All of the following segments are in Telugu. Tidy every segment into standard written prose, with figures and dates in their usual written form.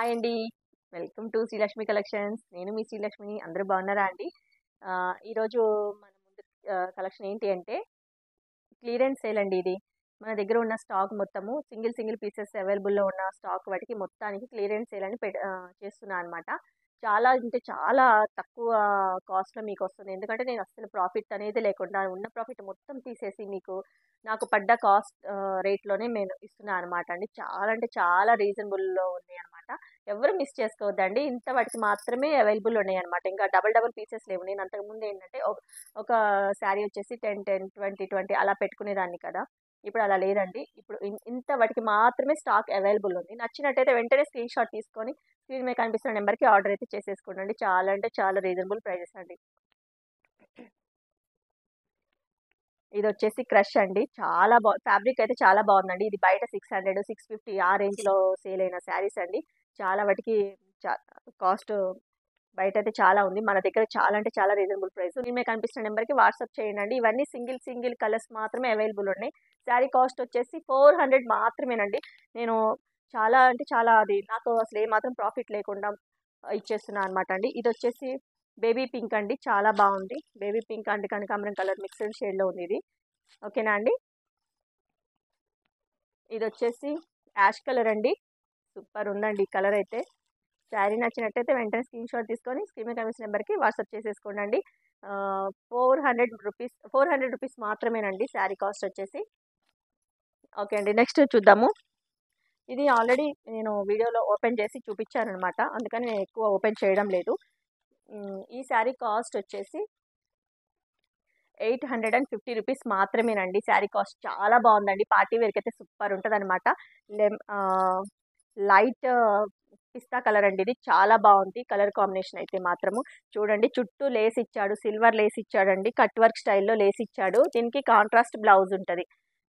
హాయ్ అండి. Welcome to Srilakshmi collections. నేను మీ శ్రీలక్ష్మిని. అందరూ బాగున్నారా అండి? ఈరోజు మన ముందు కలెక్షన్ ఏంటి అంటే క్లియరెన్స్ సేల్ అండి ఇది. మన దగ్గర ఉన్న స్టాక్ మొత్తము సింగిల్ పీసెస్ అవైలబుల్‌లో ఉన్న స్టాక్ వాటికి మొత్తానికి క్లియరెన్స్ సేల్ అని చేస్తున్నా అనమాట. చాలా అంటే చాలా తక్కువ కాస్ట్‌లో మీకొస్తుంది. ఎందుకంటే నేను అస్సలు ప్రాఫిట్ అనేది లేకుండా ఉన్న ప్రాఫిట్ మొత్తం తీసేసి మీకు నాకు పడ్డ కాస్ట్ రేట్‌లోనే నేను ఇస్తున్నా అనమాట అండి. చాలా అంటే చాలా రీజనబుల్‌లో ఉన్నాయన్నమాట. ఎవరు మిస్ చేసుకోవద్దండి. ఇంత వాటికి మాత్రమే అవైలబుల్ ఉన్నాయన్నమాట. ఇంకా డబుల్ పీసెస్ లేవు. నేను అంతకుముందు ఏంటంటే ఒక శారీ వచ్చేసి 10, 10, 20, 20 అలా పెట్టుకునేదాన్ని కదా! ఇప్పుడు అలా లేదండి. ఇప్పుడు ఇంత వాటికి మాత్రమే స్టాక్ అవైలబుల్ ఉంది. నచ్చినట్టయితే వెంటనే స్క్రీన్‌షాట్ తీసుకొని స్క్రీన్ మీద కనిపిస్తున్న నెంబర్‌కి ఆర్డర్ అయితే చేసేసుకోండి. చాలా అంటే చాలా రీజనబుల్ ప్రైజెస్ అండి. ఇదొచ్చేసి క్రష్ అండి. చాలా ఫ్యాబ్రిక్ అయితే చాలా బాగుందండి. ఇది బయట 600, 650 ఆ రేంజ్‌లో సేల్ అయిన శారీస్ అండి. చాలా వాటికి చా కాస్ట్ బయటైతే చాలా ఉంది. మన దగ్గర చాలా అంటే చాలా రీజనబుల్ ప్రైస్. స్క్రీన్ మీద కనిపిస్తున్న నెంబర్‌కి వాట్సాప్ చేయండి. ఇవన్నీ సింగిల్ కలర్స్ మాత్రమే అవైలబుల్ ఉన్నాయి. శారీ కాస్ట్ వచ్చేసి 400 మాత్రమేనండి. నేను చాలా అంటే చాలా అది నాకు అసలు ఏమాత్రం ప్రాఫిట్ లేకుండా ఇచ్చేస్తున్నా అనమాట అండి. ఇదొచ్చేసి బేబీ పింక్ అండి. చాలా బాగుంది. బేబీ పింక్ అండ్ కనకాంబరం కలర్ మిక్స్డ్ షేడ్‌లో ఉంది ఇది. ఓకేనా అండి? ఇదొచ్చేసి యాష్ కలర్ అండి. సూపర్ ఉందండి ఈ కలర్ అయితే. శారీ నచ్చినట్టయితే వెంటనే స్క్రీన్‌షాట్ తీసుకొని స్క్రీన్ మీద కనిపిస్తున్న నెంబర్‌కి వాట్సాప్ చేసేసుకోండి. 400 రూపీస్ మాత్రమేనండి శారీ కాస్ట్ వచ్చేసి. ఓకే అండి. నెక్స్ట్ చూద్దాము. ఇది ఆల్రెడీ నేను వీడియోలో ఓపెన్ చేసి చూపించాననమాట. అందుకని నేను ఎక్కువ ఓపెన్ చేయడం లేదు. ఈ శారీ కాస్ట్ వచ్చేసి 850 రూపీస్ మాత్రమేనండి. శారీ కాస్ట్ చాలా బాగుందండి. పార్టీ వేర్‌కి అయితే సూపర్ ఉంటదనమాట. లైట్ పిస్తా కలర్ అండి ఇది. చాలా బాగుంది కలర్ కాంబినేషన్ అయితే మాత్రము. చూడండి చుట్టూ లేస్ ఇచ్చాడు. సిల్వర్ లేస్ ఇచ్చాడండి. కట్ వర్క్ స్టైల్‌లో లేస్ ఇచ్చాడు. దీనికి కాంట్రాస్ట్ బ్లౌజ్ ఉంటది.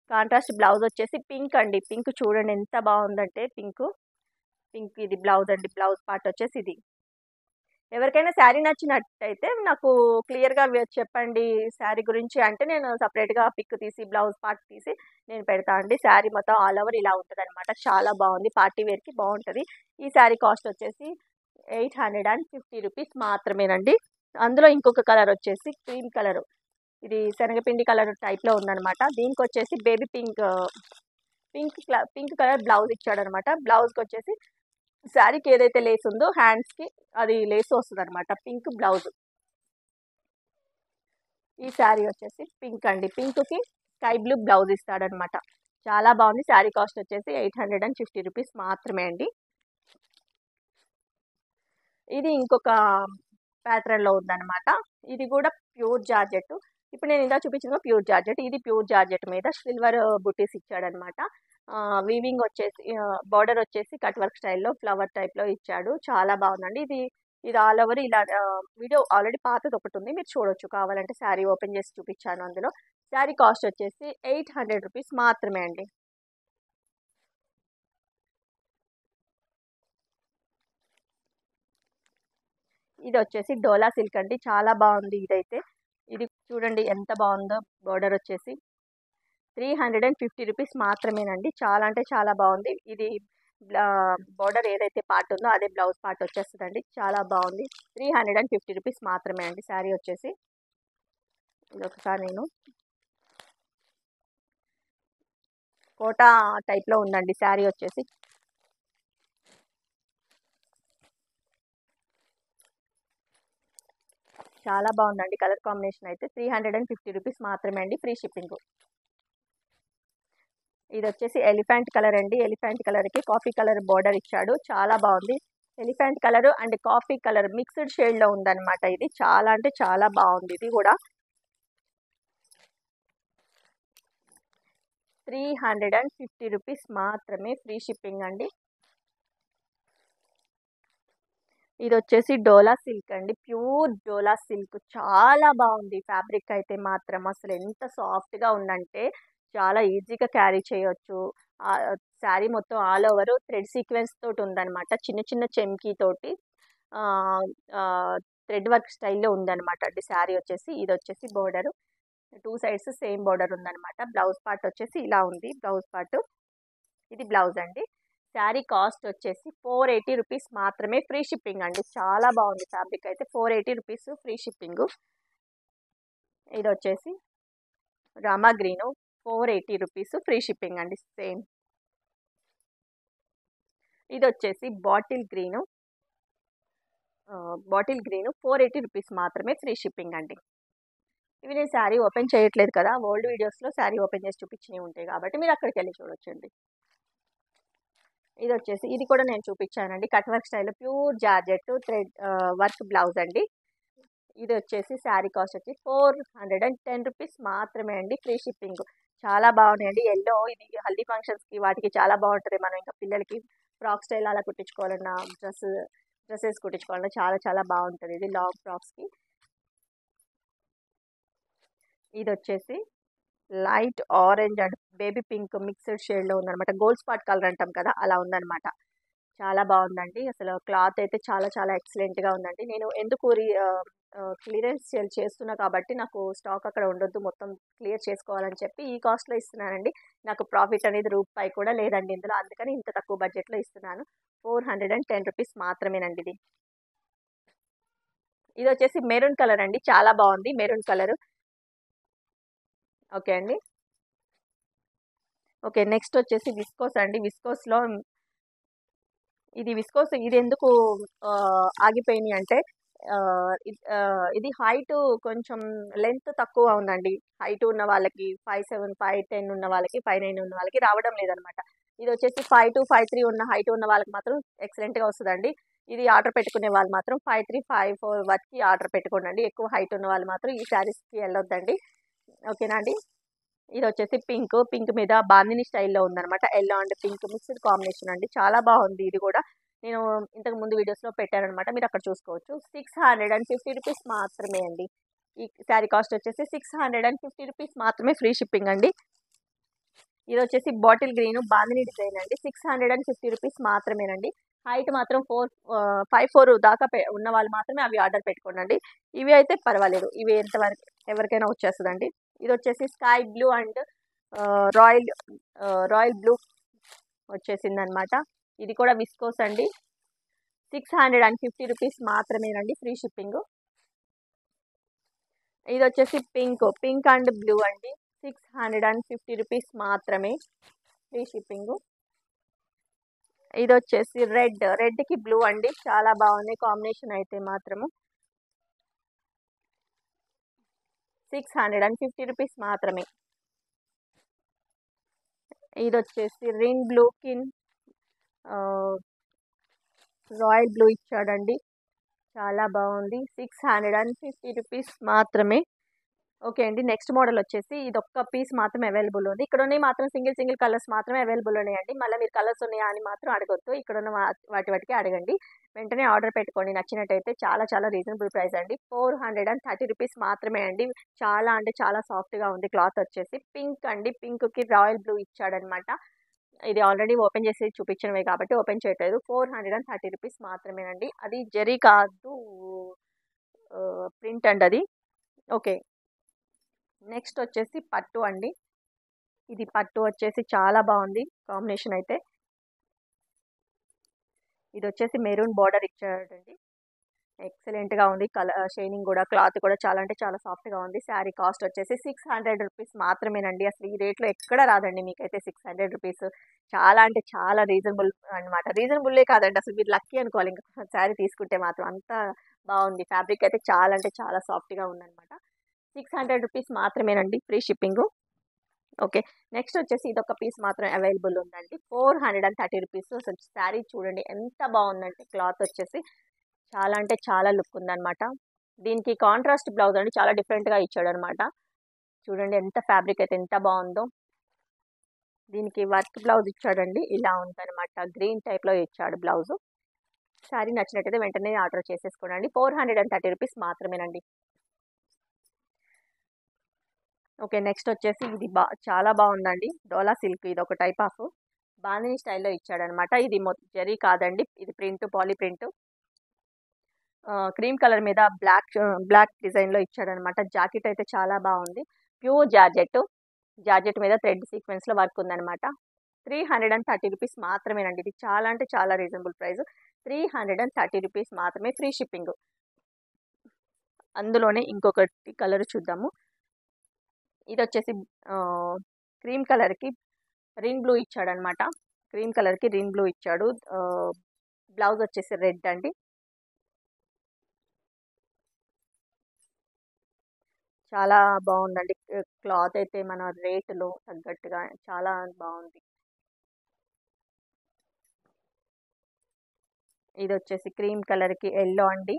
కాంట్రాస్ట్ బ్లౌజ్ వచ్చేసి పింక్ అండి. పింక్ చూడండి ఎంత బాగుందంటే పింక్ ఇది బ్లౌజ్ అండి. బ్లౌజ్ పార్ట్ వచ్చేసి ఇది. ఎవరికైనా శారీ నచ్చినట్టయితే నాకు క్లియర్‌గా చెప్పండి శారీ గురించి అంటే నేను సెపరేట్‌గా పిక్ తీసి బ్లౌజ్ పార్ట్ తీసి నేను పెడతా అండి. శారీ మొత్తం ఆల్ ఓవర్ ఇలా ఉంటదనమాట. చాలా బాగుంది. పార్టీ వేర్‌కి బాగుంటది. ఈ శారీ కాస్ట్ వచ్చేసి 850 రూపీస్ మాత్రమేనండి. అందులో ఇంకొక కలర్ వచ్చేసి క్రీమ్ కలర్. ఇది శనగపిండి కలర్ టైప్‌లో ఉందనమాట. దీనికొచ్చేసి బేబీ పింక్ కలర్ బ్లౌజ్ ఇచ్చాడనమాట. బ్లౌజ్‌కొచ్చేసి శారీకి ఏదైతే లేస్ ఉందో హ్యాండ్స్‌కి అది లేస్ వస్తదనమాట. Pink blouse. ఈ శారీ వచ్చేసి పింక్ అండి. పింక్‌కి స్కై బ్లూ బ్లౌజ్ ఇస్తాడనమాట. చాలా బాగుంది. శారీ కాస్ట్ వచ్చేసి 850 రూపీస్ మాత్రమే అండి. ఇది ఇంకొక ప్యాటర్న్‌లో ఉందనమాట. ఇది కూడా ప్యూర్ జార్జెట్. ఇప్పుడు నేను ఇందాక చూపించింది ప్యూర్ జార్జెట్. ఇది ప్యూర్ జార్జెట్ మీద సిల్వర్ బుటీస్ ఇచ్చాడనమాట. వీవింగ్ వచ్చేసి బార్డర్ వచ్చేసి కట్ వర్క్ స్టైల్‌లో ఫ్లవర్ టైప్‌లో ఇచ్చాడు. చాలా బాగుందండి. ఇది ఆల్ ఓవర్ ఇలా వీడియో ఆల్రెడీ పాతది ఒకటి ఉంది. మీరు చూడొచ్చు కావాలంటే శారీ ఓపెన్ చేసి చూపించాను అందులో. శారీ కాస్ట్ వచ్చేసి 800 రూపీస్ మాత్రమే అండి. ఇది వచ్చేసి డోలా సిల్క్ అండి. చాలా బాగుంది ఇదైతే. ఇది చూడండి ఎంత బాగుందో బార్డర్ వచ్చేసి 350 రూపీస్ మాత్రమేనండి. చాలా అంటే చాలా బాగుంది. ఇది బార్డర్ ఏదైతే పార్ట్ ఉందో అదే బ్లౌజ్ పార్ట్ వచ్చేస్తుందండి. చాలా బాగుంది. 350 రూపీస్ మాత్రమే అండి శారీ వచ్చేసి. ఇది ఒకసారి నేను కోటా టైప్‌లో ఉందండి శారీ వచ్చేసి. చాలా బాగుందండి కలర్ కాంబినేషన్ అయితే. 350 రూపీస్ మాత్రమే అండి. Free shipping. ఇది వచ్చేసి ఎలిఫెంట్ కలర్ అండి. ఎలిఫెంట్ కలర్‌కి కాఫీ కలర్ బార్డర్ ఇచ్చాడు. చాలా బాగుంది. Elephant colour and coffee colour mixed షేడ్‌లో ఉందన్నమాట ఇది. చాలా అంటే చాలా బాగుంది ఇది కూడా. 350 రూపీస్ మాత్రమే. ఫ్రీ షిప్పింగ్ అండి. ఇది వచ్చేసి డోలా సిల్క్ అండి. ప్యూర్ డోలా సిల్క్. చాలా బాగుంది ఫ్యాబ్రిక్ అయితే మాత్రం. అసలు ఎంత సాఫ్ట్‌గా ఉందంటే చాలా ఈజీగా క్యారీ చేయొచ్చు. శారీ మొత్తం ఆల్ ఓవర్ థ్రెడ్ సీక్వెన్స్ తోటి ఉందనమాట. చిన్న చిన్న చెమ్కీ తోటి ఆహ్, ఆహ్, థ్రెడ్ వర్క్ స్టైల్‌లో ఉందనమాట అండి శారీ వచ్చేసి. ఇది వచ్చేసి బోర్డర్. 2 సైడ్స్ సేమ్ బోర్డర్ ఉందనమాట. బ్లౌజ్ పార్ట్ వచ్చేసి ఇలా ఉంది బ్లౌజ్ పార్ట్. ఇది బ్లౌజ్ అండి. శారీ కాస్ట్ వచ్చేసి 480 రూపీస్ మాత్రమే, ఫ్రీ షిప్పింగ్ అండి. చాలా బాగుంది ఫ్యాబ్రిక్ అయితే. 480 రూపీస్ ఫ్రీ షిప్పింగ్. ఇది వచ్చేసి Rama green, 480 rupees free shipping అండి. సేమ్. ఇది వచ్చేసి బాటిల్ గ్రీను, 480 రూపీస్ మాత్రమే, ఫ్రీ షిప్పింగ్ అండి. ఇవి నేను శారీ ఓపెన్ చేయట్లేదు కదా, ఓల్డ్ వీడియోస్లో శారీ ఓపెన్ చేసి చూపించినవి ఉంటాయి కాబట్టి మీరు అక్కడికి వెళ్ళి చూడొచ్చండి. ఇది వచ్చేసి ఇది కూడా నేను చూపించానండి, cut work style pure georgette thread work blouse అండి. ఇది వచ్చేసి శారీ కాస్ట్ వచ్చి 410 రూపీస్ మాత్రమే అండి, ఫ్రీ షిప్పింగ్. చాలా బాగున్నాయండి. ఎల్లో ఇది హల్దీ ఫంక్షన్స్కి వాటికి చాలా బాగుంటుంది. మనం ఇంకా పిల్లలకి ఫ్రాక్ స్టైల్ అలా కుట్టించుకోవాలన్నా, డ్రెస్సెస్ కుట్టించుకోవాలన్నా చాలా చాలా బాగుంటుంది ఇది లాంగ్ ఫ్రాక్స్కి. ఇది వచ్చేసి light orange and baby pink mixed షేడ్లో ఉందన్నమాట. గోల్డ్ స్పాట్ కలర్ అంటాం కదా, అలా ఉందన్నమాట. చాలా బాగుందండి. అసలు క్లాత్ అయితే చాలా చాలా ఎక్సలెంట్గా ఉందండి. నేను ఎందుకు క్లియరెన్స్ సేల్ చేస్తున్నా కాబట్టి నాకు స్టాక్ అక్కడ ఉండొద్దు, మొత్తం క్లియర్ చేసుకోవాలని చెప్పి ఈ కాస్ట్లో ఇస్తున్నానండి. నాకు ప్రాఫిట్ అనేది రూపాయి కూడా లేదండి ఇందులో, అందుకని ఇంత తక్కువ బడ్జెట్లో ఇస్తున్నాను. 410 రూపీస్ మాత్రమేనండి ఇది. ఇది వచ్చేసి మెరూన్ కలర్ అండి, చాలా బాగుంది మెరూన్ కలర్. ఓకే అండి. ఓకే, నెక్స్ట్ వచ్చేసి విస్కోస్ అండి. విస్కోస్లో ఇది ఎందుకు ఆగిపోయినాయి అంటే ఇది హైట్ కొంచెం లెంత్ తక్కువ ఉందండి. హైట్ ఉన్న వాళ్ళకి 5'7", 5'10" ఉన్న వాళ్ళకి, 5'9" ఉన్న వాళ్ళకి రావడం లేదనమాట. ఇది వచ్చేసి 5'2", 5'3" ఉన్న హైట్ ఉన్న వాళ్ళకి మాత్రం ఎక్సలెంట్గా వస్తుందండి. ఇది ఆర్డర్ పెట్టుకునే వాళ్ళు మాత్రం 5'3", 5'4" వరకు ఆర్డర్ పెట్టుకోండి. ఎక్కువ హైట్ ఉన్న వాళ్ళు మాత్రం ఈ శారీస్కి వెళ్ళొద్దండి. ఓకేనా అండి. ఇది వచ్చేసి పింక్ మీద బాందిని స్టైల్లో ఉందన్నమాట. Yellow and pink mixed combination అండి, చాలా బాగుంది. ఇది కూడా నేను ఇంతకు ముందు వీడియోస్లో పెట్టానమాట, మీరు అక్కడ చూసుకోవచ్చు. 650 రూపీస్ మాత్రమే అండి. ఈ శారీ కాస్ట్ వచ్చేసి 650 రూపీస్ మాత్రమే, ఫ్రీ షిప్పింగ్ అండి. ఇది వచ్చేసి బాటిల్ గ్రీన్ బాందిని డిజైన్ అండి, 650 రూపీస్ మాత్రమేనండి. హైట్ మాత్రం 5'4" దాకా ఉన్న వాళ్ళు మాత్రమే అవి ఆర్డర్ పెట్టుకోండి. ఇవి అయితే పర్వాలేదు, ఇవి ఎంతవరకు ఎవరికైనా వచ్చేస్తుందండి. ఇది వచ్చేసి sky blue and royal blue వచ్చేసింది అనమాట. ఇది కూడా విస్కోస్ అండి, 650 రూపీస్ మాత్రమేనండి, ఫ్రీ షిప్పింగ్. ఇది వచ్చేసి పింక్ అండ్ బ్లూ అండి, 650 రూపీస్ మాత్రమే, ఫ్రీ షిప్పింగ్. ఇది వచ్చేసి రెడ్కి బ్లూ అండి, చాలా బాగుంది కాంబినేషన్ అయితే మాత్రము. 650 రూపీస్ మాత్రమే. ఇది వచ్చేసి రిన్ బ్లూకి రాయల్ బ్లూ ఇచ్చాడండి, చాలా బాగుంది. 650 రూపీస్ మాత్రమే. ఓకే అండి. నెక్స్ట్ మోడల్ వచ్చేసి ఇది ఒక్క పీస్ మాత్రమే అవైలబుల్ ఉంది. ఇక్కడ ఉన్నాయి మాత్రం సింగిల్ కలర్స్ మాత్రమే అవైలబుల్ ఉన్నాయండి. మళ్ళీ మీరు కలర్స్ ఉన్నాయా అని మాత్రం అడగొద్దు, ఇక్కడ ఉన్న వాటికి అడగండి. వెంటనే ఆర్డర్ పెట్టుకోండి నచ్చినట్టయితే. చాలా చాలా రీజనబుల్ ప్రైస్ అండి, 430 రూపీస్ మాత్రమే అండి. చాలా అంటే చాలా సాఫ్ట్గా ఉంది క్లాత్ వచ్చేసి. పింక్ అండి, పింక్కి రాయల్ బ్లూ ఇచ్చాడనమాట. ఇది ఆల్రెడీ ఓపెన్ చేసి చూపించినవే కాబట్టి ఓపెన్ చేయట్లేదు. 430 రూపీస్ మాత్రమేనండి. అది జరీ కాదు, ప్రింట్ అండి అది. ఓకే, నెక్స్ట్ వచ్చేసి పట్టు అండి. ఇది పట్టు వచ్చేసి చాలా బాగుంది కాంబినేషన్ అయితే. ఇది వచ్చేసి మెరూన్ బార్డర్ ఇచ్చాడండి, ఎక్సలెంట్గా ఉంది. కలర్ షైనింగ్ కూడా, క్లాత్ కూడా చాలా అంటే చాలా సాఫ్ట్గా ఉంది. శారీ కాస్ట్ వచ్చేసి 600 రూపీస్ మాత్రమేనండి. అసలు ఈ రేట్లో ఎక్కడ రాదండి మీకైతే 600 రూపీస్. చాలా అంటే చాలా రీజనబుల్ అనమాట. రీజనబుల్లే కాదండి, అసలు మీరు లక్కీ అనుకోవాలి ఇంకా శారీ తీసుకుంటే మాత్రం. అంత బాగుంది ఫ్యాబ్రిక్ అయితే, చాలా అంటే చాలా సాఫ్ట్గా ఉందన్నమాట. 600 రూపీస్ మాత్రమేనండి, ఫ్రీ షిప్పింగ్. ఓకే, నెక్స్ట్ వచ్చేసి ఇదొక పీస్ మాత్రం అవైలబుల్ ఉందండి, 430 రూపీస్. అసలు శారీ చూడండి ఎంత బాగుందంటే, క్లాత్ వచ్చేసి చాలా అంటే చాలా లుక్ ఉందన్నమాట. దీనికి కాంట్రాస్ట్ బ్లౌజ్ అండి, చాలా డిఫరెంట్గా ఇచ్చాడు అనమాట. చూడండి ఎంత ఫ్యాబ్రిక్ అయితే ఎంత బాగుందో. దీనికి వర్క్ బ్లౌజ్ ఇచ్చాడండి, ఇలా ఉందన్నమాట. గ్రీన్ టైప్లో ఇచ్చాడు బ్లౌజు. శారీ నచ్చినట్టయితే వెంటనే ఆర్డర్ చేసేసుకోండి. 430 రూపీస్ మాత్రమేనండి. ఓకే, నెక్స్ట్ వచ్చేసి ఇది చాలా బాగుందండి, డోలా సిల్క్. ఇది ఒక టైప్ ఆఫ్ బాందిని స్టైల్లో ఇచ్చాడనమాట. ఇది జరీ కాదండి, ఇది print, poly print. Cream colour మీద బ్లాక్ డిజైన్లో ఇచ్చాడనమాట. జాకెట్ అయితే చాలా బాగుంది, ప్యూర్ జార్జెట్ మీద థ్రెడ్ సీక్వెన్స్లో వర్క్ ఉందనమాట. 330 రూపీస్ మాత్రమేనండి. ఇది చాలా అంటే చాలా రీజనబుల్ ప్రైస్. 330 రూపీస్ మాత్రమే, ఫ్రీ షిప్పింగ్. అందులోనే ఇంకొకటి కలర్ చూద్దాము. ఇది వచ్చేసి క్రీమ్ కలర్కి రిన్ బ్లూ ఇచ్చాడనమాట. క్రీమ్ కలర్కి రిన్ బ్లూ ఇచ్చాడు. బ్లౌజ్ వచ్చేసి రెడ్ అండి. చాలా బాగుందండి. క్లాత్ అయితే మన రేటులో తగ్గట్టుగా చాలా బాగుంది. ఇది వచ్చేసి క్రీమ్ కలర్కి ఎల్లో అండి.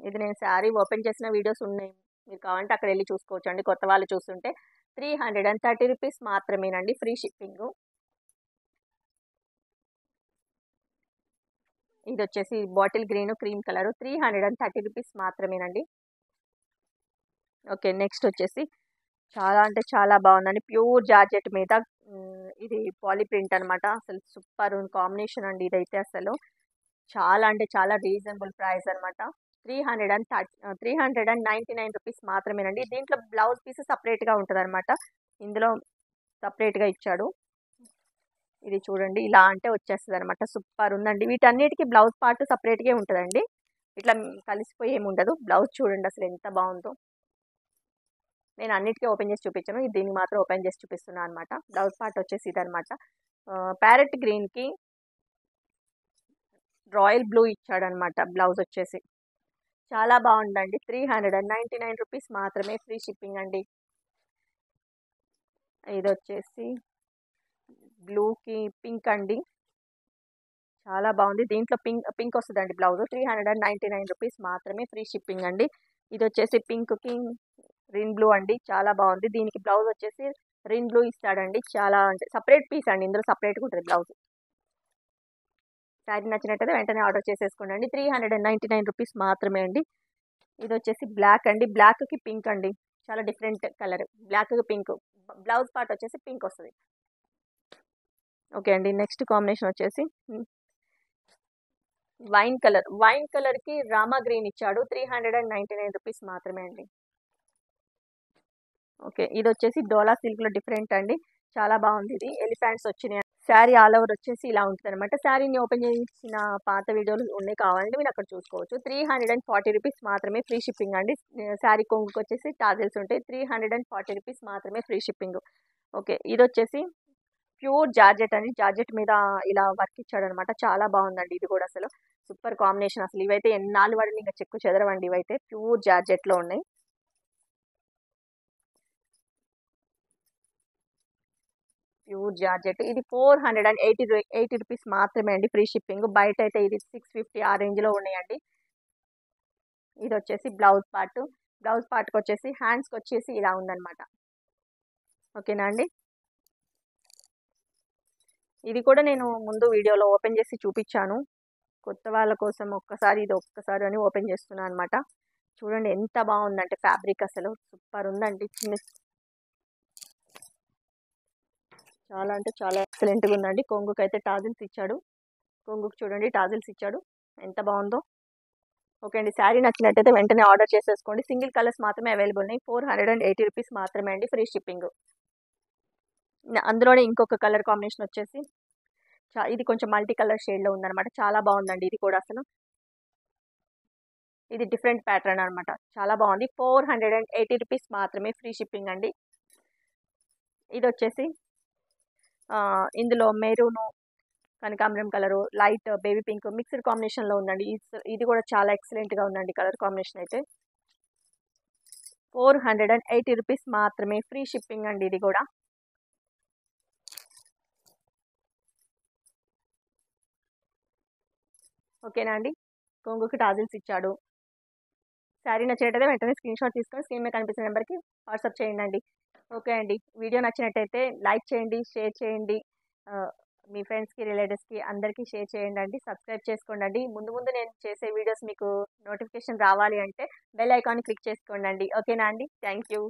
ఇది నేను శారీ ఓపెన్ చేసిన వీడియోస్ ఉన్నాయి, మీరు కావాలంటే అక్కడ వెళ్ళి చూసుకోవచ్చు అండి. కొత్త వాళ్ళు చూస్తుంటే 330 రూపీస్ మాత్రమేనండి, ఫ్రీ షిప్పింగ్. ఇది వచ్చేసి bottle green cream colour, 330 rupees మాత్రమేనండి. ఓకే, నెక్స్ట్ వచ్చేసి చాలా అంటే చాలా బాగుందండి. ప్యూర్ జార్జెట్ మీద ఇది పాలీ ప్రింట్ అనమాట. అసలు సూపర్ కాంబినేషన్ అండి ఇదైతే. అసలు చాలా అంటే చాలా రీజనబుల్ ప్రైస్ అనమాట. 399 రూపీస్ మాత్రమేనండి. దీంట్లో బ్లౌజ్ పీస్ సపరేట్గా ఉంటుంది అనమాట. ఇందులో సపరేట్గా ఇచ్చాడు. ఇది చూడండి, ఇలా అంటే వచ్చేస్తుంది అనమాట. సూపర్ ఉందండి. వీటన్నిటికీ బ్లౌజ్ పార్ట్ సపరేట్గా ఉంటుందండి. ఇట్లా కలిసిపోయి ఏమి ఉండదు. బ్లౌజ్ చూడండి అసలు ఎంత బాగుందో. నేను అన్నిటికీ ఓపెన్ చేసి చూపించాను, దీన్ని మాత్రం ఓపెన్ చేసి చూపిస్తున్నాను అనమాట. బ్లౌజ్ పార్ట్ వచ్చేసి ఇదనమాట. ప్యారెట్ గ్రీన్కి రాయల్ బ్లూ ఇచ్చాడనమాట బ్లౌజ్ వచ్చేసి. చాలా బాగుందండి. 399 రూపీస్ మాత్రమే, ఫ్రీ షిప్పింగ్ అండి. ఇది వచ్చేసి బ్లూకి పింక్ అండి. చాలా బాగుంది. దీంట్లో పింక్ వస్తుందండి బ్లౌజ్. 399 రూపీస్ మాత్రమే, ఫ్రీ షిప్పింగ్ అండి. ఇది వచ్చేసి పింక్కి రిన్ బ్లూ అండి. చాలా బాగుంది. దీనికి బ్లౌజ్ వచ్చేసి రిన్ బ్లూ ఇస్తాడండి. చాలా అంటే సపరేట్ పీస్ అండి, ఇందులో సపరేట్గా ఉంటుంది బ్లౌజ్. శారీ నచ్చినట్టయితే వెంటనే ఆర్డర్ చేసేసుకోండి. 399 రూపీస్ మాత్రమే అండి. ఇది వచ్చేసి బ్లాక్ అండి. బ్లాక్కి పింక్ అండి. చాలా డిఫరెంట్ కలర్. బ్లాక్కి పింక్, బ్లౌజ్ పార్ట్ వచ్చేసి పింక్ వస్తుంది. ఓకే అండి, నెక్స్ట్ కాంబినేషన్ వచ్చేసి వైన్ కలర్. వైన్ కలర్కి రామా గ్రీన్ ఇచ్చాడు. 399 రూపీస్ మాత్రమే అండి. ఓకే, ఇది వచ్చేసి డోలా సిల్క్లో డిఫరెంట్ అండి. చాలా బాగుంది. ఇది ఎలిఫెంట్స్ వచ్చినాయి. శారీ ఆల్ ఓవర్ వచ్చేసి ఇలా ఉంటుంది అనమాట. శారీని ఓపెన్ చేసిన పాత వీడియోలు ఉన్నాయి, కావాలంటే మీరు అక్కడ చూసుకోవచ్చు. 340 రూపీస్ మాత్రమే, ఫ్రీ షిప్పింగ్ అండి. శారీ కొంగుకి వచ్చేసి టాజిల్స్ ఉంటాయి. 340 రూపీస్ మాత్రమే, ఫ్రీ షిప్పింగ్. ఓకే, ఇది వచ్చేసి ప్యూర్ జార్జెట్ అండి. జార్జెట్ మీద ఇలా వర్క్ ఇచ్చాడు అనమాట. చాలా బాగుందండి. ఇది కూడా అసలు సూపర్ కాంబినేషన్. అసలు ఇవైతే ఎన్నాళ్ళు వాడిని ఇంకా చెక్కు చెదరవండి. ఇవైతే ప్యూర్ జార్జెట్లో ఉన్నాయి. Pure georgette. ఇది 480 రూపీస్ మాత్రమే అండి, ఫ్రీ షిప్పింగ్. బయట అయితే ఇది 650 ఆ రేంజ్లో ఉన్నాయండి. ఇది వచ్చేసి బ్లౌజ్ పార్ట్. బ్లౌజ్ పార్ట్కి వచ్చేసి హ్యాండ్స్కి వచ్చేసి ఇలా ఉందన్నమాట. ఓకేనా అండి. ఇది కూడా నేను ముందు వీడియోలో ఓపెన్ చేసి చూపించాను. కొత్త వాళ్ళ కోసం ఒక్కసారి ఇది ఒక్కసారి అని ఓపెన్ చేస్తున్నాను అనమాట. చూడండి ఎంత బాగుందంటే ఫ్యాబ్రిక్ అసలు సూపర్ ఉందండి. చాలా అంటే చాలా ఎక్సలెంట్గా ఉందండి. కొంగుకి అయితే టాజిల్స్ ఇచ్చాడు. కొంగుకి చూడండి టాజిల్స్ ఇచ్చాడు, ఎంత బాగుందో. ఓకే అండి, శారీ నచ్చినట్టయితే వెంటనే ఆర్డర్ చేసేసుకోండి. సింగిల్ కలర్స్ మాత్రమే అవైలబుల్ ఉన్నాయి. 480 రూపీస్ మాత్రమే అండి, ఫ్రీ షిప్పింగ్. అందులోనే ఇంకొక కలర్ కాంబినేషన్ వచ్చేసి ఇది కొంచెం మల్టీ కలర్ షేడ్లో ఉందన్నమాట. చాలా బాగుందండి. ఇది కూడా అసలు ఇది డిఫరెంట్ ప్యాటర్న్ అనమాట. చాలా బాగుంది. 480 రూపీస్ మాత్రమే, ఫ్రీ షిప్పింగ్ అండి. ఇది వచ్చేసి ఇందులో మెరూను కనకాంబరం colour, light baby pink mixed కాంబినేషన్లో ఉందండి. ఇది కూడా చాలా ఎక్సలెంట్గా ఉందండి కలర్ కాంబినేషన్ అయితే. 480 రూపీస్ మాత్రమే, ఫ్రీ షిప్పింగ్ అండి. ఇది కూడా ఓకేనా అండి. కొంగుకి టాజిల్స్ ఇచ్చాడు. శారీ నచ్చినట్టయితే వెంటనే స్క్రీన్ షాట్ తీసుకొని స్క్రీన్ మీద కనిపిస్తున్న నెంబర్కి వాట్సాప్ చేయండి. ఓకే అండి, వీడియో నచ్చినట్టయితే లైక్ చేయండి, షేర్ చేయండి, మీ ఫ్రెండ్స్కి రిలేటివ్స్కి అందరికీ షేర్ చేయండి. సబ్స్క్రైబ్ చేసుకోండి. ముందు ముందు నేను చేసే వీడియోస్ మీకు నోటిఫికేషన్ రావాలి అంటే బెల్ ఐకాన్ని క్లిక్ చేసుకోండి. ఓకేనా అండి. Thank you.